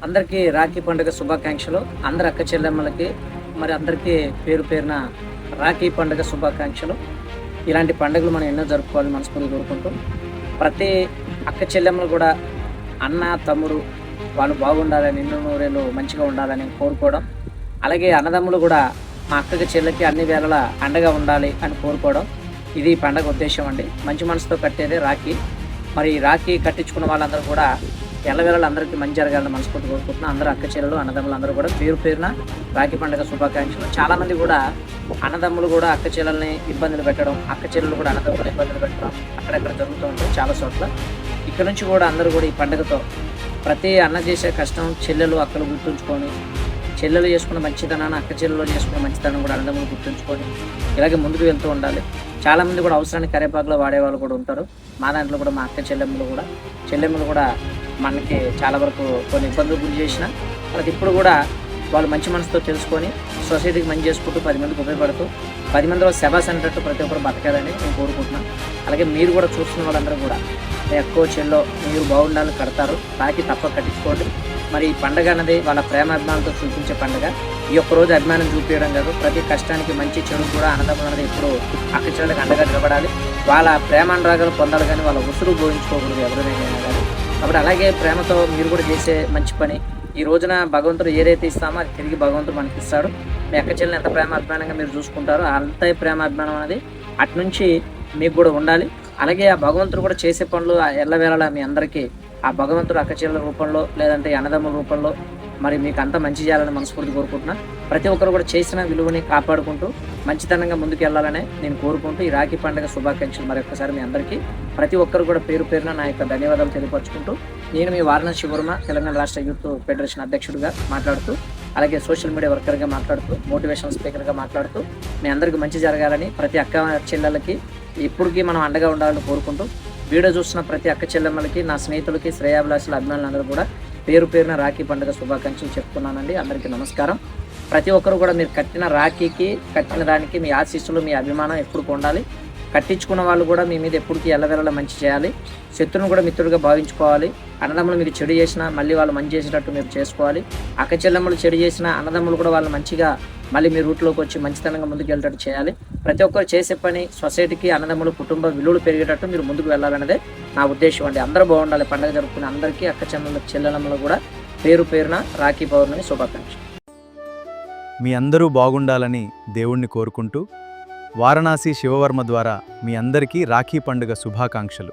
అందరికీ రాఖీ పండుగ శుభాకాంక్షలు. అందరి అక్క చెల్లెమ్మలకి మరి అందరికీ పేరు పేరున రాఖీ పండుగ శుభాకాంక్షలు. ఇలాంటి పండుగలు మనం ఎన్నో జరుపుకోవాలి మనస్ఫూర్తిగా కోరుకుంటూ, ప్రతి అక్క చెల్లెమ్మలు కూడా అన్న తమ్ముడు వాళ్ళు బాగుండాలని, నిండు నూరేళ్ళు మంచిగా ఉండాలని కోరుకోవడం, అలాగే అన్నదమ్ములు కూడా మా అక్కకి చెల్లెకి అన్ని వేళలా అండగా ఉండాలి అని కోరుకోవడం, ఇది ఈ పండగ ఉద్దేశం అండి. మంచి మనసుతో కట్టేదే రాఖీ. మరి రాఖీ కట్టించుకున్న వాళ్ళందరూ కూడా ఎల్లవేళలు అందరికీ మంచి జరగాలని మనస్ఫూర్తి కోరుకుంటున్నాం. అందరూ అక్క చెల్లెలు అన్నదమ్ములు అందరూ కూడా పేరు పేరున రాఖీ పండుగ శుభాకాంక్షలు. చాలామంది కూడా అన్నదమ్ములు కూడా అక్క చెల్లెల్ని ఇబ్బందులు పెట్టడం, అక్క చెల్లెలు కూడా అన్నదమ్ములు ఇబ్బందులు పెట్టడం అక్కడెక్కడ జరుగుతూ ఉంటాయి చాలా చోట్ల. ఇక్కడ నుంచి కూడా అందరూ కూడా ఈ పండుగతో ప్రతి అన్న చేసే కష్టం చెల్లెలు అక్కలు గుర్తుంచుకొని, చెల్లెలు చేసుకున్న మంచితనాన్ని అక్క చెల్లెలు చేసుకున్న మంచితనం కూడా అన్నదమ్ములు గుర్తుంచుకొని ఇలాగే ముందుకు వెళ్తూ ఉండాలి. చాలామంది కూడా అవసరానికి కరివేపాకులో వాడేవాళ్ళు కూడా ఉంటారు. మా దాంట్లో కూడా మా అక్క చెల్లెమ్మలు కూడా మనకి చాలా వరకు కొన్ని ఇబ్బందులు గురి చేసిన వాళ్ళకి ఇప్పుడు కూడా వాళ్ళు మంచి మనసుతో తెలుసుకొని సొసైటీకి మంచి చేసుకుంటూ 10 మందికి ఉపయోగపడుతూ 10 మందిలో శబాస్ అనేటట్టు ప్రతి ఒక్కరు బతకాలని నేను కోరుకుంటున్నాను. అలాగే మీరు కూడా చూస్తున్న వాళ్ళందరూ కూడా మీ అక్కో చెల్లో మీరు బాగుండాలని కడతారు. రాఖీ తప్పక కట్టించుకోండి. మరి ఈ పండుగ అనేది వాళ్ళ ప్రేమాభిమానంతో చూపించే పండుగ. ఈ ఒక్క రోజు అభిమానం చూపించడం కాదు, ప్రతి కష్టానికి మంచి చెడు కూడా అన్నదమ్ములు అనేది ఎప్పుడు అక్క చెల్లెలకు అండగా నిలబడాలి. వాళ్ళ ప్రేమానురాగాలు పొందాలి, కానీ వాళ్ళ ఉసురు పోయించుకోకూడదు ఎవరినైనా కానీ. కాబట్టి అలాగే ప్రేమతో మీరు కూడా చేసే మంచి పని ఈ రోజున భగవంతుడు ఏదైతే ఇస్తామో అది తిరిగి భగవంతుడు మనకి ఇస్తాడు. మీ అక్క చెల్లెని ఎంత ప్రేమాభిమానంగా మీరు చూసుకుంటారో అంతే ప్రేమాభిమానం అనేది అటు నుంచి మీకు కూడా ఉండాలి. అలాగే ఆ భగవంతుడు కూడా చేసే పనులు ఎల్లవేళలా మీ అందరికీ ఆ భగవంతుడు అక్క చెల్లెల రూపంలో లేదంటే అన్నదమ్ముల రూపంలో మరి మీకు అంతా మంచి చేయాలని మనస్ఫూర్తి కోరుకుంటున్నా. ప్రతి ఒక్కరు కూడా చేసిన విలువని కాపాడుకుంటూ మంచితనంగా ముందుకు వెళ్ళాలనే నేను కోరుకుంటూ ఈ రాఖీ పండుగ శుభాకాంక్షలు మరొకసారి మీ అందరికీ ప్రతి ఒక్కరు కూడా పేరు పేరున నా యొక్క ధన్యవాదాలు తెలియపరుచుకుంటూ, నేను మీ వారణాసి వర్మ తెలంగాణ రాష్ట్ర యూత్ ఫెడరేషన్ అధ్యక్షుడిగా మాట్లాడుతూ, అలాగే సోషల్ మీడియా వర్కర్గా మాట్లాడుతూ, మోటివేషన్ స్పీకర్గా మాట్లాడుతూ మీ అందరికీ మంచి జరగాలని ప్రతి అక్క చెల్లెలకి ఇప్పటికీ మనం అండగా ఉండాలని కోరుకుంటూ, వీడియో చూస్తున్న ప్రతి అక్క చెల్లెమ్మలకి, నా స్నేహితులకి, శ్రేయాభిలాషుల అభిమానులందరూ కూడా పేరు పేరున రాఖీ పండుగ శుభాకాంక్షలు చెప్తున్నానండి. అందరికీ నమస్కారం. ప్రతి ఒక్కరు కూడా మీరు కట్టిన రాఖీకి, కట్టిన దానికి మీ ఆశీస్సులు, మీ అభిమానం ఎప్పుడు పొందాలి. కట్టించుకున్న వాళ్ళు కూడా మీ మీద ఎప్పటికీ ఎల్లవేళలా మంచి చేయాలి. శత్రువును కూడా మిత్రుడిగా భావించుకోవాలి. అన్నదమ్ములు మీకు చెడు చేసినా మళ్ళీ వాళ్ళు మంచి చేసేటట్టు మీరు చేసుకోవాలి. అక్క చెల్లెమ్మలు చెడు చేసినా అన్నదమ్ములు కూడా వాళ్ళు మంచిగా మళ్ళీ మీ రూట్లోకి వచ్చి మంచితనంగా ముందుకు వెళ్ళేటట్టు చేయాలి. ప్రతి ఒక్కరు చేసే పని సొసైటీకి, అన్నదమ్ములు, కుటుంబ విలువలు పెరిగేటట్టు మీరు ముందుకు వెళ్ళాలనేదే నా ఉద్దేశం అండి. అందరూ బాగుండాలి. పండుగ జరుపుకునే అందరికీ అక్క చెల్లెమ్మలు కూడా పేరు పేరున రాఖీ పౌర్ణమి శుభాకాంక్షలు. మీ అందరూ బాగుండాలని దేవుణ్ణి కోరుకుంటూ, వారణాసి శివవర్మ ద్వారా మీ అందరికీ రాఖీ పండుగ శుభాకాంక్షలు.